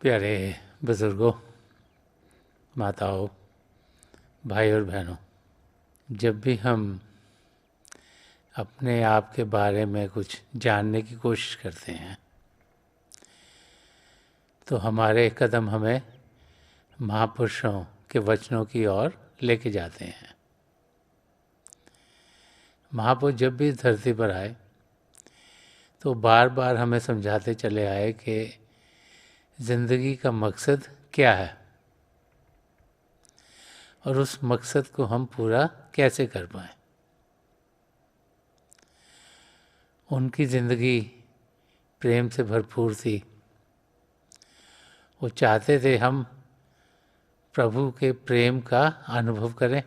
प्यारे बुज़ुर्गों, माताओं, भाई और बहनों, जब भी हम अपने आप के बारे में कुछ जानने की कोशिश करते हैं तो हमारे कदम हमें महापुरुषों के वचनों की ओर लेके जाते हैं। महापुरुष जब भी इस धरती पर आए तो बार बार हमें समझाते चले आए कि ज़िंदगी का मकसद क्या है और उस मकसद को हम पूरा कैसे कर पाएं। उनकी ज़िंदगी प्रेम से भरपूर थी। वो चाहते थे हम प्रभु के प्रेम का अनुभव करें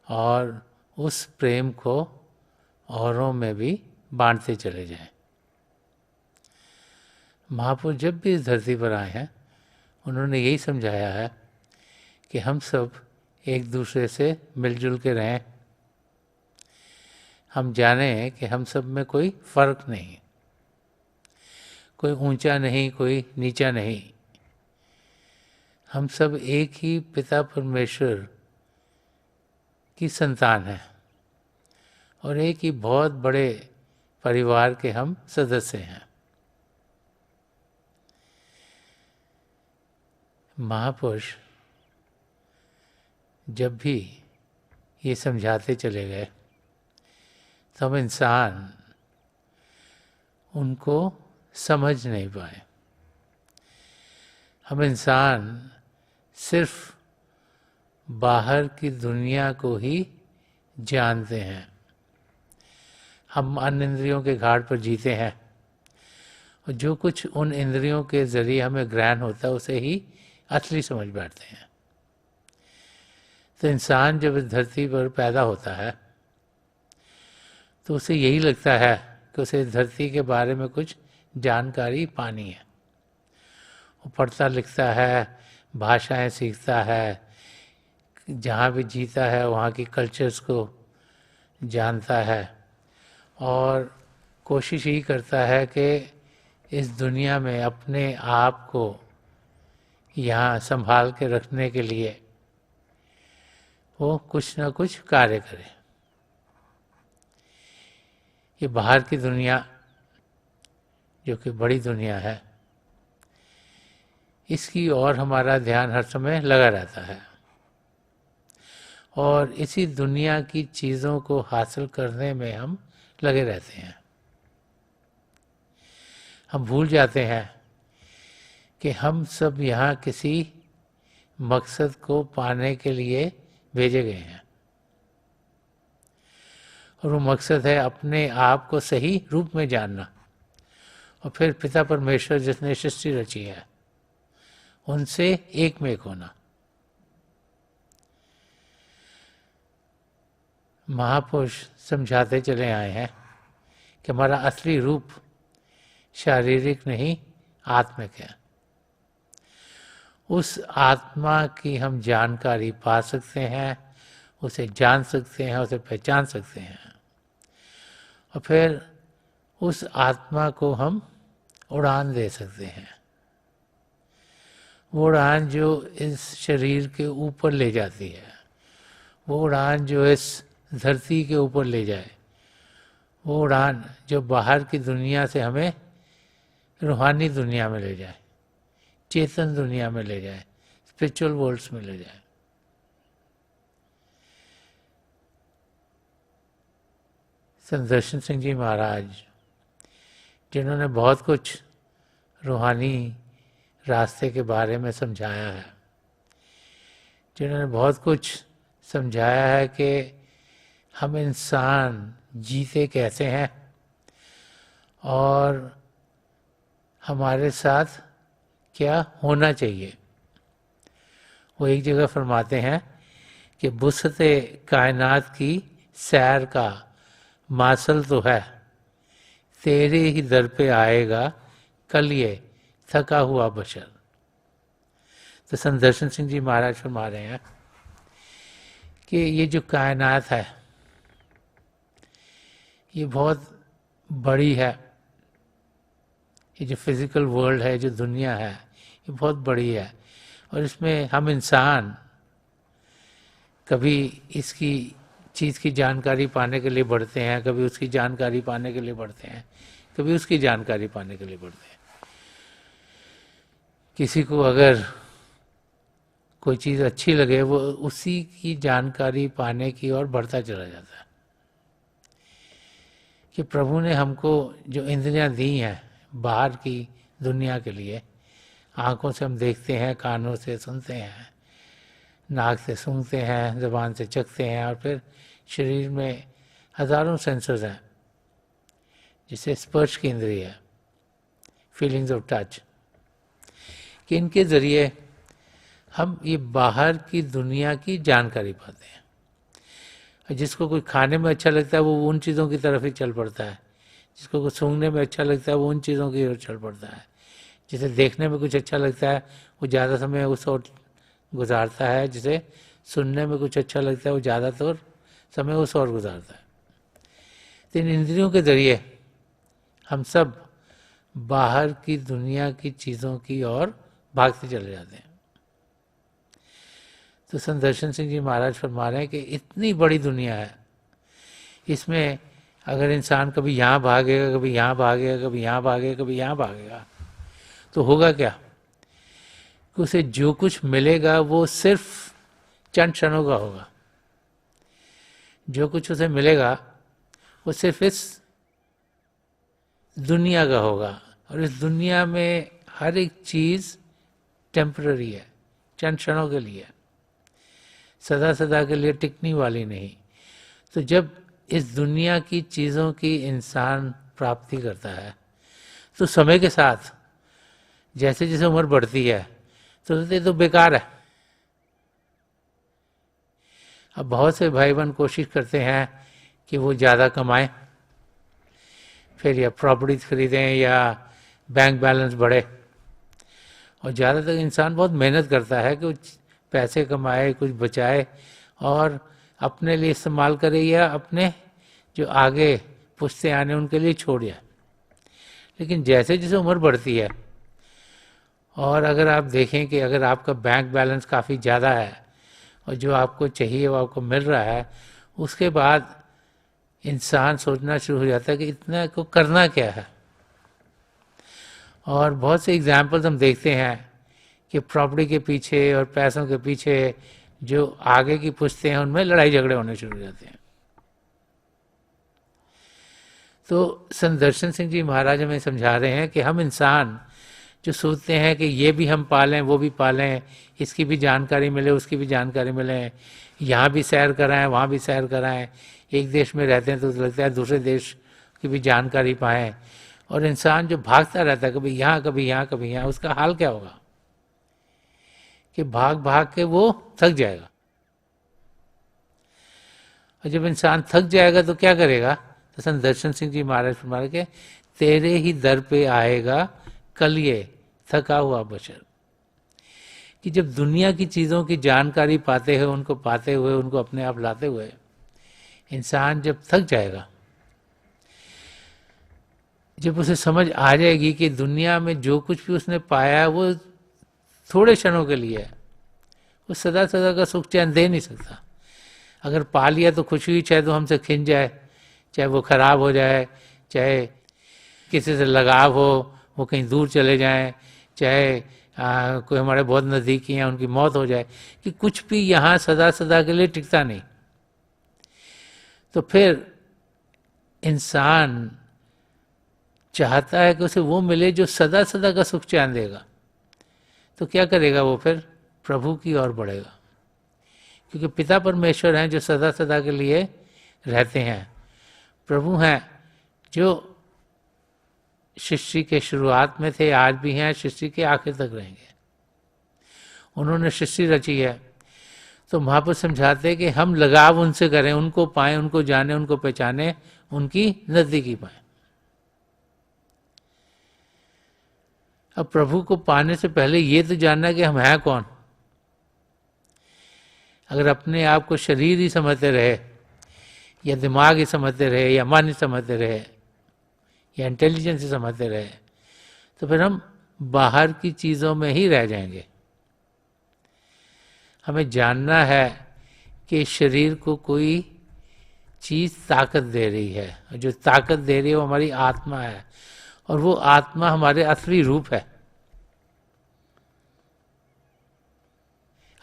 और उस प्रेम को औरों में भी बांटते चले जाएं। महापुरुष जब भी इस धरती पर आए हैं उन्होंने यही समझाया है कि हम सब एक दूसरे से मिलजुल के रहें। हम जानें कि हम सब में कोई फ़र्क नहीं, कोई ऊंचा नहीं, कोई नीचा नहीं। हम सब एक ही पिता परमेश्वर की संतान हैं और एक ही बहुत बड़े परिवार के हम सदस्य हैं। महापुरुष जब भी ये समझाते चले गए तब इंसान उनको समझ नहीं पाए। हम इंसान सिर्फ बाहर की दुनिया को ही जानते हैं। हम अन्य इंद्रियों के घाट पर जीते हैं और जो कुछ उन इंद्रियों के ज़रिए हमें ग्रहण होता है उसे ही असली समझ बैठते हैं। तो इंसान जब इस धरती पर पैदा होता है तो उसे यही लगता है कि उसे इस धरती के बारे में कुछ जानकारी पानी है। वो पढ़ता लिखता है, भाषाएं सीखता है, जहाँ भी जीता है वहाँ की कल्चर्स को जानता है और कोशिश यही करता है कि इस दुनिया में अपने आप को यहाँ संभाल के रखने के लिए वो कुछ ना कुछ कार्य करे। ये बाहर की दुनिया जो कि बड़ी दुनिया है, इसकी ओर हमारा ध्यान हर समय लगा रहता है और इसी दुनिया की चीज़ों को हासिल करने में हम लगे रहते हैं। हम भूल जाते हैं कि हम सब यहाँ किसी मकसद को पाने के लिए भेजे गए हैं और वो मकसद है अपने आप को सही रूप में जानना और फिर पिता परमेश्वर जिसने सृष्टि रची है उनसे एक में एक होना। महापुरुष समझाते चले आए हैं कि हमारा असली रूप शारीरिक नहीं आत्मिक है। उस आत्मा की हम जानकारी पा सकते हैं, उसे जान सकते हैं, उसे पहचान सकते हैं और फिर उस आत्मा को हम उड़ान दे सकते हैं। वो उड़ान जो इस शरीर के ऊपर ले जाती है, वो उड़ान जो इस धरती के ऊपर ले जाए, वो उड़ान जो बाहर की दुनिया से हमें रूहानी दुनिया में ले जाए, चेतन दुनिया में ले जाए, स्पिरिचुअल वर्ल्ड्स में ले जाए। संत दर्शन सिंह जी महाराज जिन्होंने बहुत कुछ रूहानी रास्ते के बारे में समझाया है, जिन्होंने बहुत कुछ समझाया है कि हम इंसान जीते कैसे हैं और हमारे साथ क्या होना चाहिए। वो एक जगह फरमाते हैं कि बुसते कायनात की सैर का मासल तो है, तेरे ही दर पे आएगा कल ये थका हुआ बशर। तो संत दर्शन सिंह जी महाराज फरमा रहे हैं कि ये जो कायनात है ये बहुत बड़ी है, ये जो फिजिकल वर्ल्ड है, जो दुनिया है, ये बहुत बड़ी है और इसमें हम इंसान कभी इसकी चीज़ की जानकारी पाने के लिए बढ़ते हैं, कभी उसकी जानकारी पाने के लिए बढ़ते हैं, कभी उसकी जानकारी पाने के लिए बढ़ते हैं। किसी को अगर कोई चीज़ अच्छी लगे वो उसी की जानकारी पाने की ओर बढ़ता चला जाता है। कि प्रभु ने हमको जो इंद्रियां दी हैं बाहर की दुनिया के लिए, आँखों से हम देखते हैं, कानों से सुनते हैं, नाक से सूंघते हैं, ज़बान से चखते हैं और फिर शरीर में हज़ारों सेंसर्स हैं, जिसे स्पर्श की इंद्रिय है, फीलिंग्स ऑफ टच, कि इनके ज़रिए हम ये बाहर की दुनिया की जानकारी पाते हैं। और जिसको कोई खाने में अच्छा लगता है वो उन चीज़ों की तरफ ही चल पड़ता है, जिसको कुछ सूंघने में अच्छा लगता है वो उन चीज़ों की ओर चल पड़ता है, जिसे देखने में कुछ अच्छा लगता है वो ज़्यादा समय उस ओर गुजारता है, जिसे सुनने में कुछ अच्छा लगता है वो ज़्यादातर समय उस ओर गुजारता है। तो इन इंद्रियों के ज़रिए हम सब बाहर की दुनिया की चीज़ों की ओर भागते चले जाते हैं। तो संत दर्शन सिंह जी महाराज फरमा रहे हैं कि इतनी बड़ी दुनिया है, इसमें अगर इंसान कभी यहाँ भागेगा, कभी यहाँ भागेगा, कभी यहाँ भागेगा, कभी यहाँ भागेगा, तो होगा क्या कि उसे जो कुछ मिलेगा वो सिर्फ चंद क्षणों का होगा। जो कुछ उसे मिलेगा वो सिर्फ इस दुनिया का होगा और इस दुनिया में हर एक चीज़ टेम्पररी है, चंद क्षणों के लिए, सदा सदा के लिए टिकने वाली नहीं। तो जब इस दुनिया की चीज़ों की इंसान प्राप्ति करता है तो समय के साथ जैसे जैसे उम्र बढ़ती है तो ये तो बेकार है। अब बहुत से भाई बहन कोशिश करते हैं कि वो ज़्यादा कमाएं, फिर या प्रॉपर्टीज खरीदें या बैंक बैलेंस बढ़े, और ज़्यादातर इंसान बहुत मेहनत करता है कि कुछ पैसे कमाए, कुछ बचाए और अपने लिए इस्तेमाल करे या अपने जो आगे पुश्ते आने उनके लिए छोड़ जाए। लेकिन जैसे जैसे उम्र बढ़ती है और अगर आप देखें कि अगर आपका बैंक बैलेंस काफ़ी ज़्यादा है और जो आपको चाहिए वो आपको मिल रहा है, उसके बाद इंसान सोचना शुरू हो जाता है कि इतना को करना क्या है। और बहुत से एग्जाम्पल्स हम देखते हैं कि प्रॉपर्टी के पीछे और पैसों के पीछे जो आगे की पुश्ते हैं उनमें लड़ाई झगड़े होने शुरू हो जाते हैं। तो संत दर्शन सिंह जी महाराज हमें समझा रहे हैं कि हम इंसान जो सोचते हैं कि ये भी हम पालें, वो भी पालें, इसकी भी जानकारी मिले, उसकी भी जानकारी मिले, यहाँ भी सैर कराएं, वहाँ भी सैर कराएं, एक देश में रहते हैं तो लगता है दूसरे देश की भी जानकारी पाएं, और इंसान जो भागता रहता है कभी यहाँ कभी यहाँ कभी यहाँ, उसका हाल क्या होगा कि भाग भाग के वो थक जाएगा। और जब इंसान थक जाएगा तो क्या करेगा? तो संत दर्शन सिंह जी महाराज फरमा के तेरे ही दर पे आएगा कल ये थका हुआ बशर, कि जब दुनिया की चीज़ों की जानकारी पाते हुए, उनको पाते हुए, उनको अपने आप लाते हुए इंसान जब थक जाएगा, जब उसे समझ आ जाएगी कि दुनिया में जो कुछ भी उसने पाया है वो थोड़े क्षणों के लिए है, वो सदा सदा का सुख चैन दे नहीं सकता। अगर पा लिया तो खुशी हुई, चाहे तो हमसे खिंच जाए, चाहे वो खराब हो जाए, चाहे किसी से लगाव हो, वो कहीं दूर चले जाएं, चाहे कोई हमारे बहुत नज़दीकी हैं उनकी मौत हो जाए, कि कुछ भी यहाँ सदा सदा के लिए टिकता नहीं। तो फिर इंसान चाहता है कि उसे वो मिले जो सदा सदा का सुख चैन देगा। तो क्या करेगा वो? फिर प्रभु की ओर बढ़ेगा, क्योंकि पिता परमेश्वर हैं जो सदा सदा के लिए रहते हैं, प्रभु हैं जो सृष्टि के शुरुआत में थे, आज भी हैं, सृष्टि के आखिर तक रहेंगे। उन्होंने सृष्टि रची है। तो महापुरुष समझाते हैं कि हम लगाव उनसे करें, उनको पाएं, उनको जाने, उनको पहचाने, उनकी नजदीकी पाएं। अब प्रभु को पाने से पहले ये तो जानना कि हम हैं कौन। अगर अपने आप को शरीर ही समझते रहे, या दिमाग ही समझते रहे, या मन ही समझते रहे, या इंटेलिजेंस ही समझते रहे, तो फिर हम बाहर की चीज़ों में ही रह जाएंगे। हमें जानना है कि शरीर को कोई चीज़ ताकत दे रही है, और जो ताकत दे रही है वो हमारी आत्मा है, और वो आत्मा हमारे असली रूप है।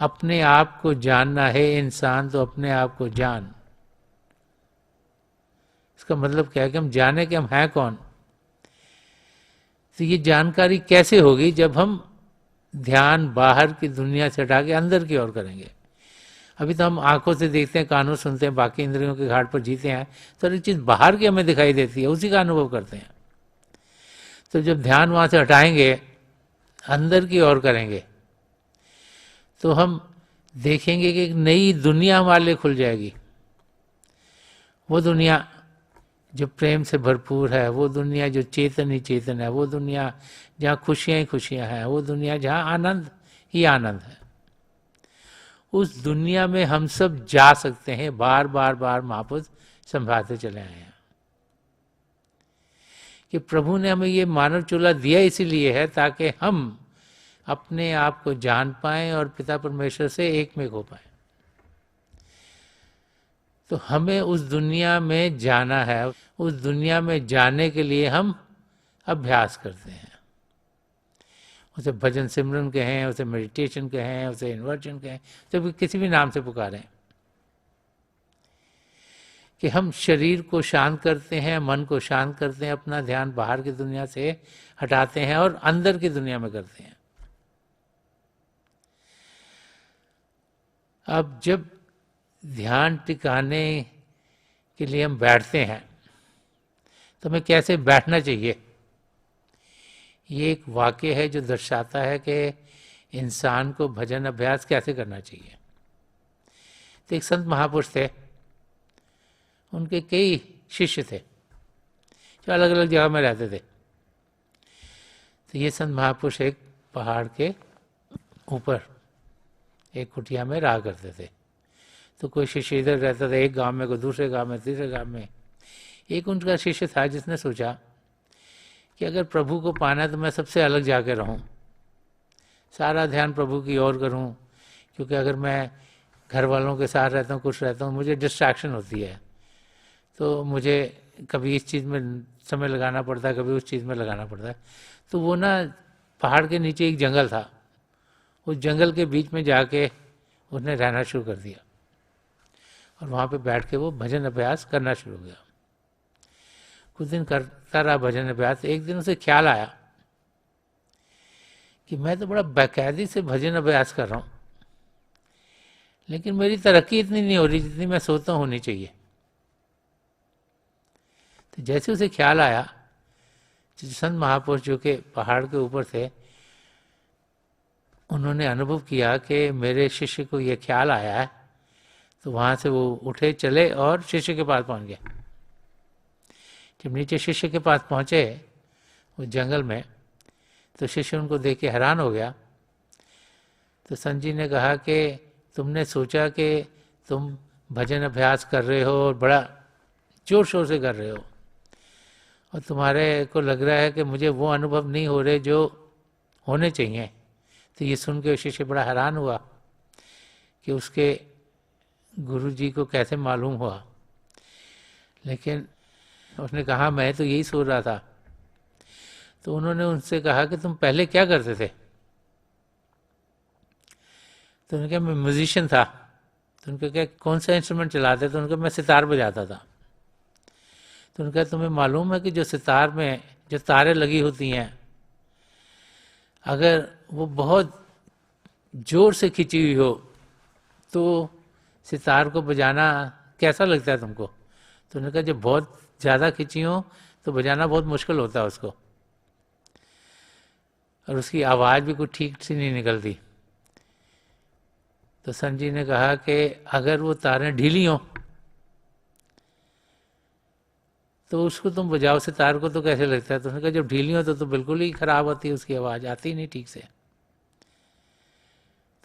अपने आप को जानना है इंसान, तो अपने आप को जान। इसका मतलब क्या है कि हम जाने कि हम हैं कौन। तो ये जानकारी कैसे होगी? जब हम ध्यान बाहर की दुनिया से हटा के अंदर की ओर करेंगे। अभी तो हम आंखों से देखते हैं, कानों सुनते हैं, बाकी इंद्रियों के घाट पर जीते हैं, तो एक चीज़ बाहर की हमें दिखाई देती है, उसी का अनुभव करते हैं। तो जब ध्यान वहाँ से हटाएंगे, अंदर की ओर करेंगे, तो हम देखेंगे कि एक नई दुनिया हमारे लिए खुल जाएगी। वो दुनिया जो प्रेम से भरपूर है, वो दुनिया जो चेतन ही चेतन है, वो दुनिया जहाँ खुशियाँ ही खुशियाँ हैं, वो दुनिया जहाँ आनंद ही आनंद है। उस दुनिया में हम सब जा सकते हैं। बार बार बार महापुरुष समझाते चले आए हैं कि प्रभु ने हमें ये मानव चूल्हा दिया इसीलिए है ताकि हम अपने आप को जान पाएं और पिता परमेश्वर से एक में हो पाएं। तो हमें उस दुनिया में जाना है। उस दुनिया में जाने के लिए हम अभ्यास करते हैं। उसे भजन सिमरन कहें, उसे मेडिटेशन कहें, उसे इन्वर्जन कहें, तो किसी भी नाम से पुकारें, कि हम शरीर को शांत करते हैं, मन को शांत करते हैं, अपना ध्यान बाहर की दुनिया से हटाते हैं और अंदर की दुनिया में करते हैं। अब जब ध्यान टिकाने के लिए हम बैठते हैं तो हमें कैसे बैठना चाहिए? ये एक वाक्य है जो दर्शाता है कि इंसान को भजन अभ्यास कैसे करना चाहिए। तो एक संत महापुरुष थे, उनके कई शिष्य थे जो अलग अलग जगह में रहते थे। तो ये संत महापुरुष एक पहाड़ के ऊपर एक कुटिया में रहा करते थे। तो कोई शिष्य इधर रहता था एक गांव में, कोई दूसरे गांव में, तीसरे गांव में। एक उनका शिष्य था जिसने सोचा कि अगर प्रभु को पाना है तो मैं सबसे अलग जाके रहूं, सारा ध्यान प्रभु की ओर करूं, क्योंकि अगर मैं घर वालों के साथ रहता हूं, कुछ रहता हूं, मुझे डिस्ट्रैक्शन होती है, तो मुझे कभी इस चीज़ में समय लगाना पड़ता है, कभी उस चीज़ में लगाना पड़ता है। तो वो ना पहाड़ के नीचे एक जंगल था, उस जंगल के बीच में जाके उसने रहना शुरू कर दिया और वहाँ पे बैठ के वो भजन अभ्यास करना शुरू हो गया। कुछ दिन करता रहा भजन अभ्यास। एक दिन उसे ख्याल आया कि मैं तो बड़ा बाकायदे से भजन अभ्यास कर रहा हूँ, लेकिन मेरी तरक्की इतनी नहीं हो रही जितनी मैं सोचता होनी चाहिए। तो जैसे उसे ख्याल आया, संत महापुरुष जो के पहाड़ के ऊपर थे, उन्होंने अनुभव किया कि मेरे शिष्य को ये ख्याल आया है। तो वहाँ से वो उठे, चले और शिष्य के पास पहुँच गए। जब नीचे शिष्य के पास पहुँचे उस जंगल में, तो शिष्य उनको देख के हैरान हो गया। तो संत जी ने कहा कि तुमने सोचा कि तुम भजन अभ्यास कर रहे हो और बड़ा जोर शोर से कर रहे हो, और तुम्हारे को लग रहा है कि मुझे वो अनुभव नहीं हो रहे जो होने चाहिए। तो ये सुन के शिष्य बड़ा हैरान हुआ कि उसके गुरु जी को कैसे मालूम हुआ। लेकिन उसने कहा मैं तो यही सोच रहा था। तो उन्होंने उनसे कहा कि तुम पहले क्या करते थे? तो उन्होंने कहा मैं म्यूजिशियन था। तो उनका क्या कौन सा इंस्ट्रूमेंट चलाते? तो उनका मैं सितार बजाता था। तो उनका तुम्हें मालूम है कि जो सितार में जो तारें लगी होती हैं, अगर वो बहुत जोर से खिंची हुई हो तो सितार को बजाना कैसा लगता है तुमको? तो उन्होंने कहा जब बहुत ज़्यादा खिंची हो तो बजाना बहुत मुश्किल होता है उसको, और उसकी आवाज़ भी कुछ ठीक से नहीं निकलती। तो संत जी ने कहा कि अगर वो तारें ढीली हों तो उसको तुम बजाओ, सितार को तो कैसे लगता है? तो उसने कहा जब ढीली हो तो बिल्कुल ही खराब होती है, उसकी आवाज़ आती नहीं ठीक से।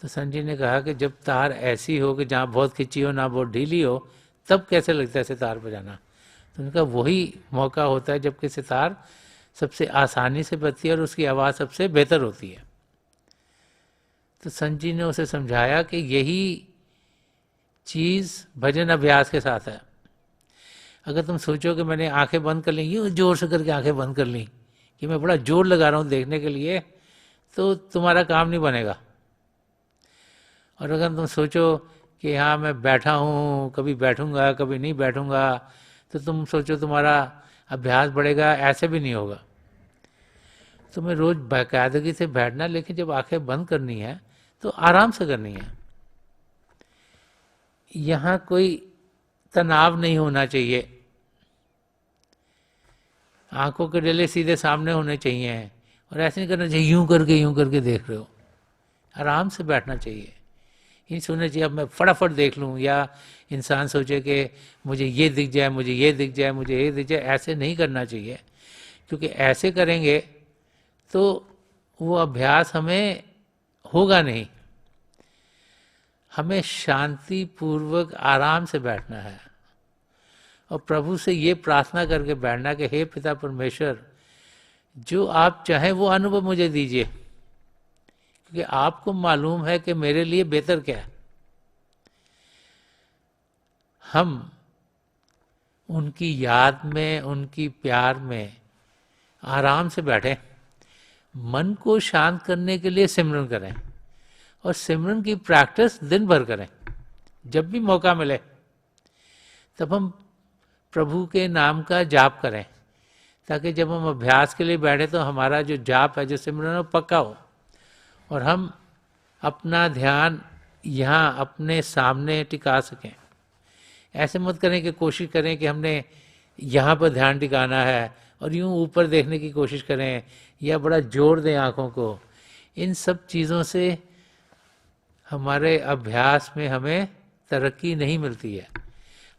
तो संत जी ने कहा कि जब तार ऐसी हो कि जहाँ बहुत खिंची हो ना बहुत ढीली हो, तब कैसे लगता है सितार बजाना? तो उनका वही मौका होता है जबकि सितार सबसे आसानी से बजती है और उसकी आवाज़ सबसे बेहतर होती है। तो संत जी ने उसे समझाया कि यही चीज़ भजन अभ्यास के साथ है। अगर तुम सोचो कि मैंने आंखें बंद कर ली, यूँ जोर से करके आंखें बंद कर ली कि मैं बड़ा जोर लगा रहा हूँ देखने के लिए, तो तुम्हारा काम नहीं बनेगा। और अगर तुम सोचो कि हाँ मैं बैठा हूँ, कभी बैठूंगा कभी नहीं बैठूंगा, तो तुम सोचो तुम्हारा अभ्यास बढ़ेगा, ऐसे भी नहीं होगा। तुम्हें रोज बाकायदगी से बैठना, लेकिन जब आंखें बंद करनी है तो आराम से करनी है। यहाँ कोई तनाव नहीं होना चाहिए, आंखों के डेले सीधे सामने होने चाहिए, और ऐसे नहीं करना चाहिए यूं करके देख रहे हो। आराम से बैठना चाहिए, ये सोचना चाहिए अब मैं फटाफट देख लूँ, या इंसान सोचे कि मुझे ये दिख जाए, मुझे ये दिख जाए, मुझे ये दिख जाए। ऐसे नहीं करना चाहिए, क्योंकि ऐसे करेंगे तो वो अभ्यास हमें होगा नहीं। हमें शांति पूर्वक आराम से बैठना है और प्रभु से ये प्रार्थना करके बैठना कि हे पिता परमेश्वर, जो आप चाहें वो अनुभव मुझे दीजिए, क्योंकि आपको मालूम है कि मेरे लिए बेहतर क्या है। हम उनकी याद में, उनकी प्यार में आराम से बैठें, मन को शांत करने के लिए सिमरन करें, और सिमरन की प्रैक्टिस दिन भर करें। जब भी मौका मिले तब हम प्रभु के नाम का जाप करें, ताकि जब हम अभ्यास के लिए बैठे तो हमारा जो जाप है, जो सिमरन है, पक्का हो, और हम अपना ध्यान यहाँ अपने सामने टिका सकें। ऐसे मत करें कि कोशिश करें कि हमने यहाँ पर ध्यान टिकाना है और यूँ ऊपर देखने की कोशिश करें, या बड़ा जोर दें आँखों को। इन सब चीज़ों से हमारे अभ्यास में हमें तरक्की नहीं मिलती है।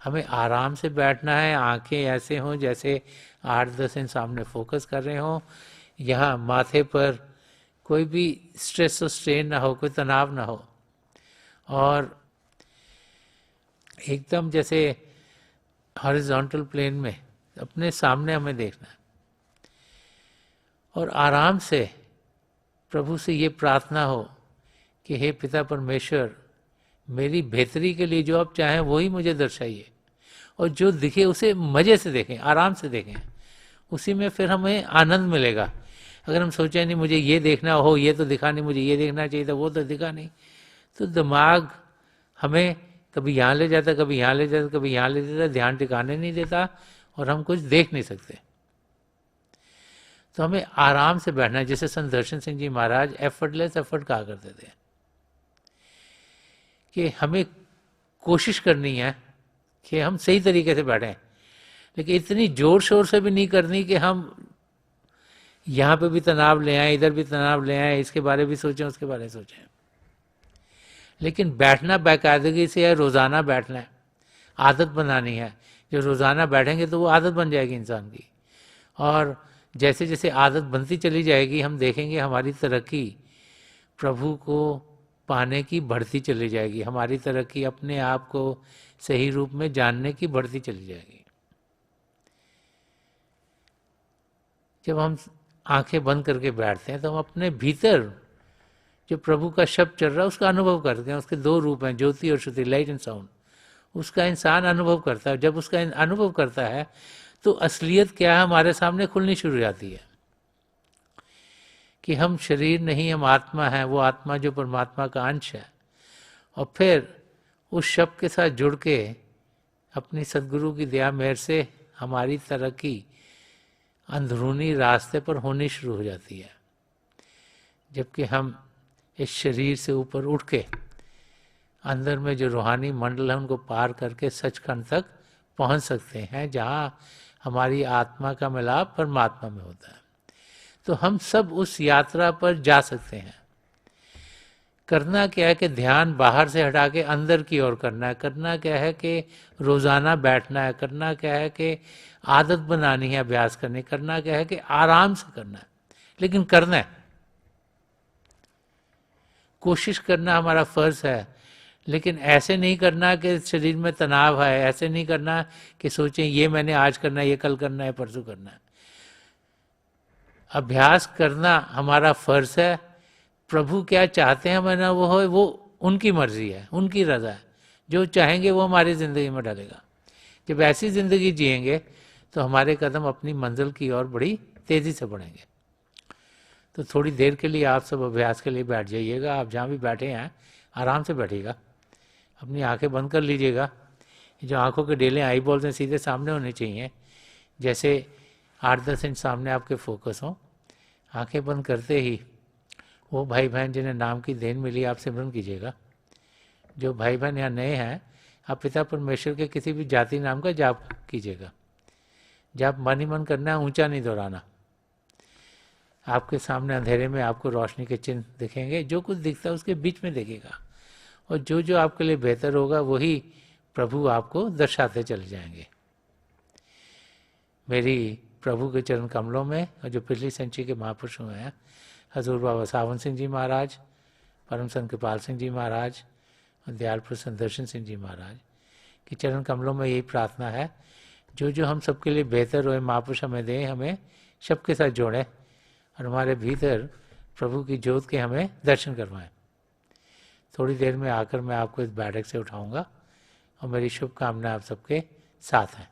हमें आराम से बैठना है, आंखें ऐसे हों जैसे 8-10 इंच सामने फोकस कर रहे हों, यहाँ माथे पर कोई भी स्ट्रेस और स्ट्रेन ना हो, कोई तनाव ना हो, और एकदम जैसे हॉरिजॉन्टल प्लेन में अपने सामने हमें देखना है। और आराम से प्रभु से ये प्रार्थना हो कि हे पिता परमेश्वर, मेरी बेहतरी के लिए जो आप चाहें वही मुझे दर्शाइए, और जो दिखे उसे मज़े से देखें, आराम से देखें, उसी में फिर हमें आनंद मिलेगा। अगर हम सोचें नहीं मुझे ये देखना हो, ये तो दिखा नहीं, मुझे ये देखना चाहिए था, वो तो दिखा नहीं, तो दिमाग हमें कभी यहाँ ले जाता, कभी यहाँ ले जाता, कभी यहाँ ले जाता, ध्यान टिकाने नहीं देता, और हम कुछ देख नहीं सकते। तो हमें आराम से बैठना है, जैसे संत दर्शन सिंह जी महाराज एफर्टलेस एफर्ट कहा करते थे, कि हमें कोशिश करनी है कि हम सही तरीके से बैठें, लेकिन इतनी जोर शोर से भी नहीं करनी कि हम यहाँ पे भी तनाव ले आए, इधर भी तनाव ले आए, इसके बारे भी सोचें, उसके बारे में सोचें। लेकिन बैठना बाकायदगी से है, रोज़ाना बैठना है, आदत बनानी है। जो रोज़ाना बैठेंगे तो वो आदत बन जाएगी इंसान की, और जैसे जैसे आदत बनती चली जाएगी हम देखेंगे हमारी तरक्की प्रभु को पाने की बढ़ती चली जाएगी, हमारी तरक्की अपने आप को सही रूप में जानने की बढ़ती चली जाएगी। जब हम आंखें बंद करके बैठते हैं तो हम अपने भीतर जो प्रभु का शब्द चल रहा है उसका अनुभव करते हैं। उसके दो रूप हैं, ज्योति और श्रुति, लाइट एंड साउंड। उसका इंसान अनुभव करता है। जब उसका अनुभव करता है तो असलियत क्या है हमारे सामने खुलनी शुरू हो जाती है, कि हम शरीर नहीं, हम आत्मा हैं, वो आत्मा जो परमात्मा का अंश है। और फिर उस शब्द के साथ जुड़ के अपनी सदगुरु की दया मेहर से हमारी तरक्की अंदरूनी रास्ते पर होनी शुरू हो जाती है, जबकि हम इस शरीर से ऊपर उठ के अंदर में जो रूहानी मंडल है उनको पार करके सचखंड तक पहुंच सकते हैं, जहाँ हमारी आत्मा का मिलाप परमात्मा में होता है। तो हम सब उस यात्रा पर जा सकते हैं। करना क्या है कि ध्यान बाहर से हटा के अंदर की ओर करना है। करना क्या है कि रोज़ाना बैठना है। करना क्या है कि आदत बनानी है अभ्यास करने। करना क्या है कि आराम से करना है, लेकिन करना है। कोशिश करना हमारा फर्ज है, लेकिन ऐसे नहीं करना कि शरीर में तनाव है। ऐसे नहीं करना कि सोचें ये मैंने आज करना है, ये कल करना है, परसों करना है। अभ्यास करना हमारा फर्ज है। प्रभु क्या चाहते हैं हमें ना वो हो, वो उनकी मर्जी है, उनकी रजा है। जो चाहेंगे वो हमारी ज़िंदगी में डालेगा। जब ऐसी ज़िंदगी जिएंगे तो हमारे कदम अपनी मंजिल की ओर बड़ी तेज़ी से बढ़ेंगे। तो थोड़ी देर के लिए आप सब अभ्यास के लिए बैठ जाइएगा। आप जहाँ भी बैठे हैं आराम से बैठिएगा, अपनी आंखें बंद कर लीजिएगा। जो आंखों के डेले आई बॉल्स हैं सीधे सामने होने चाहिए, जैसे 8-10 इंच सामने आपके फोकस हों। आंखें बंद करते ही वो भाई बहन जिन्हें नाम की देन मिली आप सिमरन कीजिएगा। जो भाई बहन यहाँ नए हैं, आप पिता परमेश्वर के किसी भी जाति नाम का जाप कीजिएगा। जाप मन ही मन करना है, ऊंचा नहीं दोहराना। आपके सामने अंधेरे में आपको रोशनी के चिन्ह दिखेंगे, जो कुछ दिखता है उसके बीच में दिखेगा, और जो जो आपके लिए बेहतर होगा वही प्रभु आपको दर्शाते चले जाएंगे। मेरी प्रभु के चरण कमलों में, और जो पिछली संचि के महापुरुष हुए हैं, हजूर बाबा सावन सिंह जी महाराज, परम संत कृपाल सिंह जी महाराज और दयाल प्रसन्न दर्शन सिंह जी महाराज के चरण कमलों में यही प्रार्थना है, जो जो हम सबके लिए बेहतर हुए महापुरुष हमें दें, हमें सबके साथ जोड़ें और हमारे भीतर प्रभु की ज्योत के हमें दर्शन करवाएं। थोड़ी देर में आकर मैं आपको इस बैठक से उठाऊंगा, और मेरी शुभकामनाएं आप सबके साथ हैं।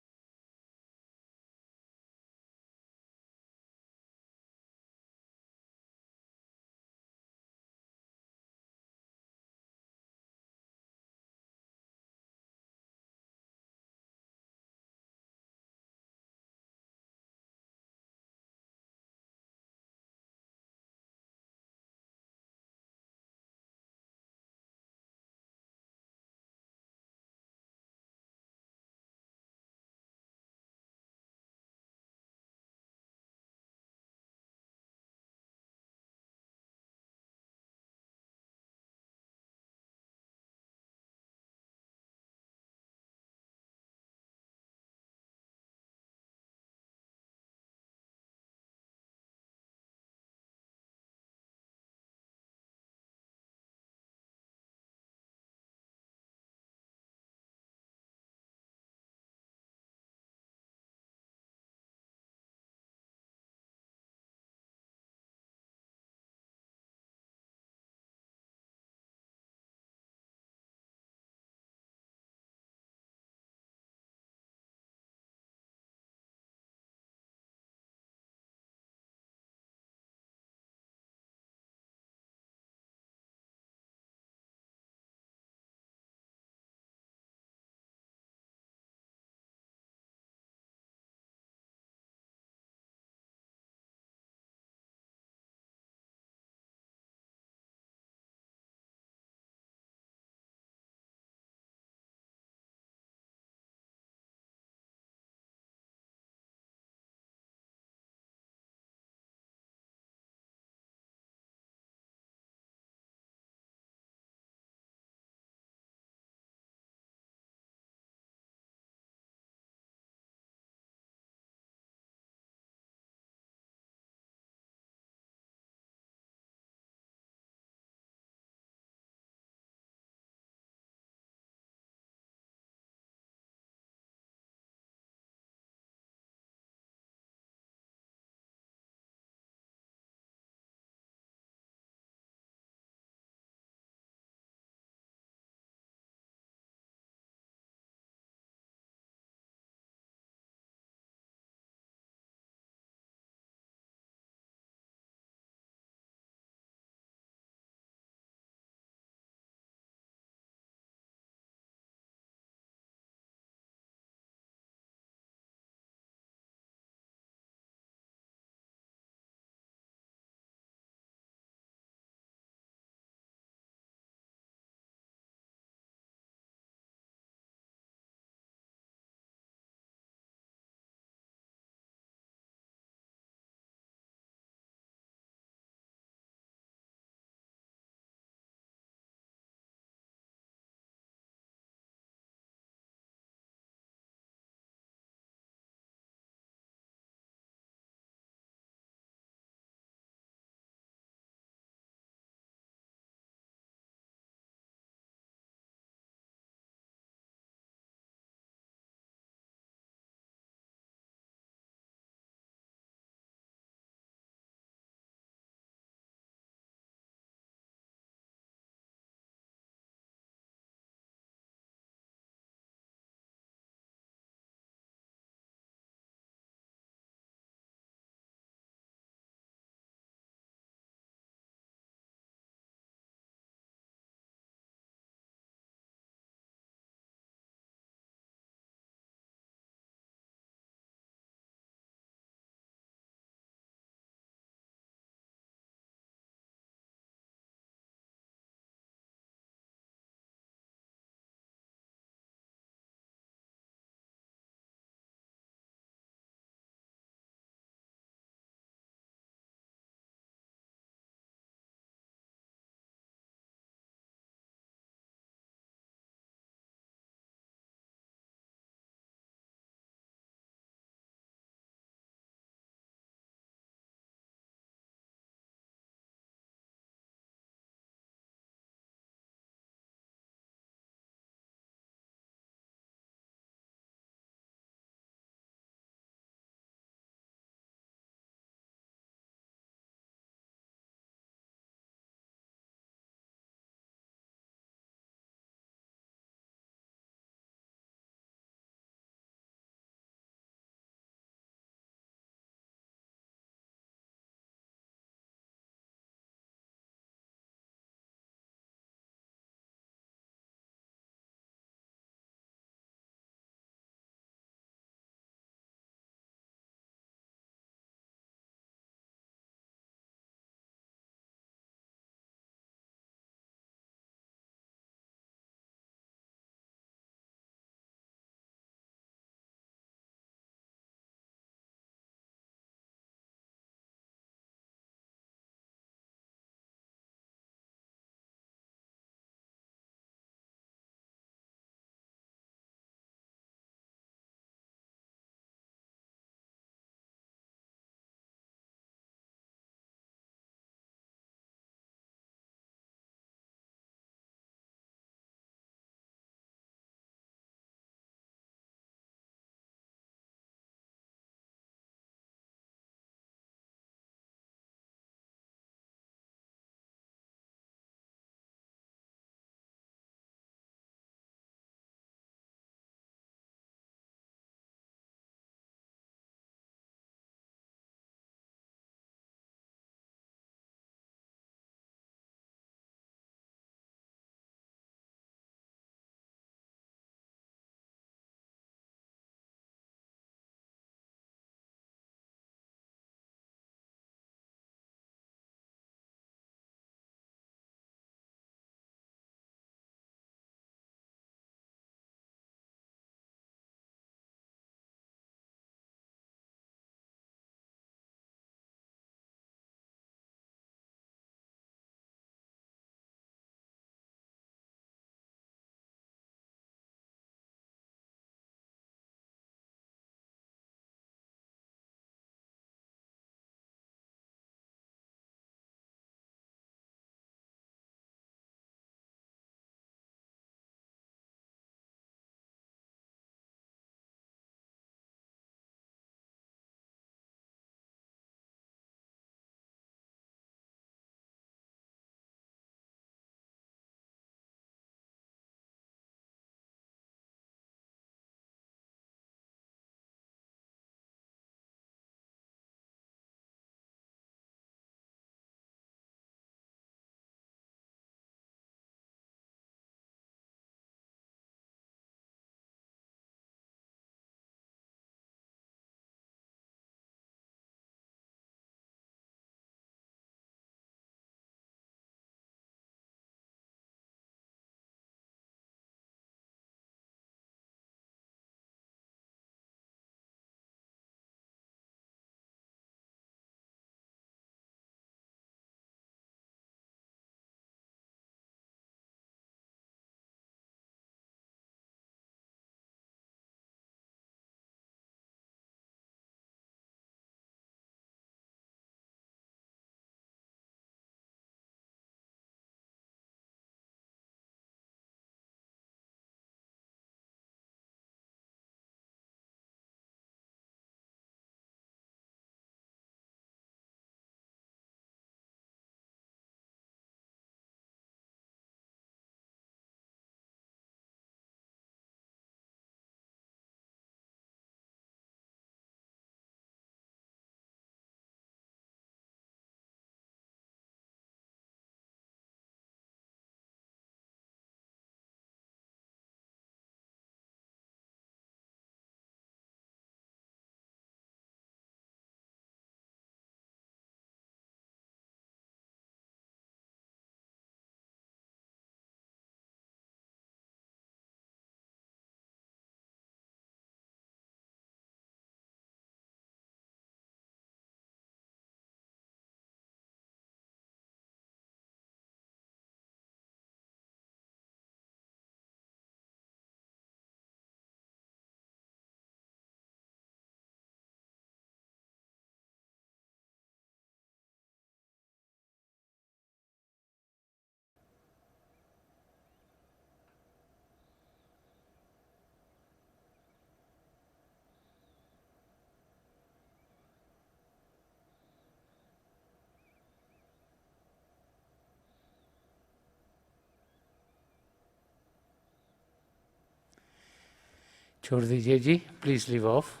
छोड़ दीजिए जी, प्लीज़ लीव ऑफ।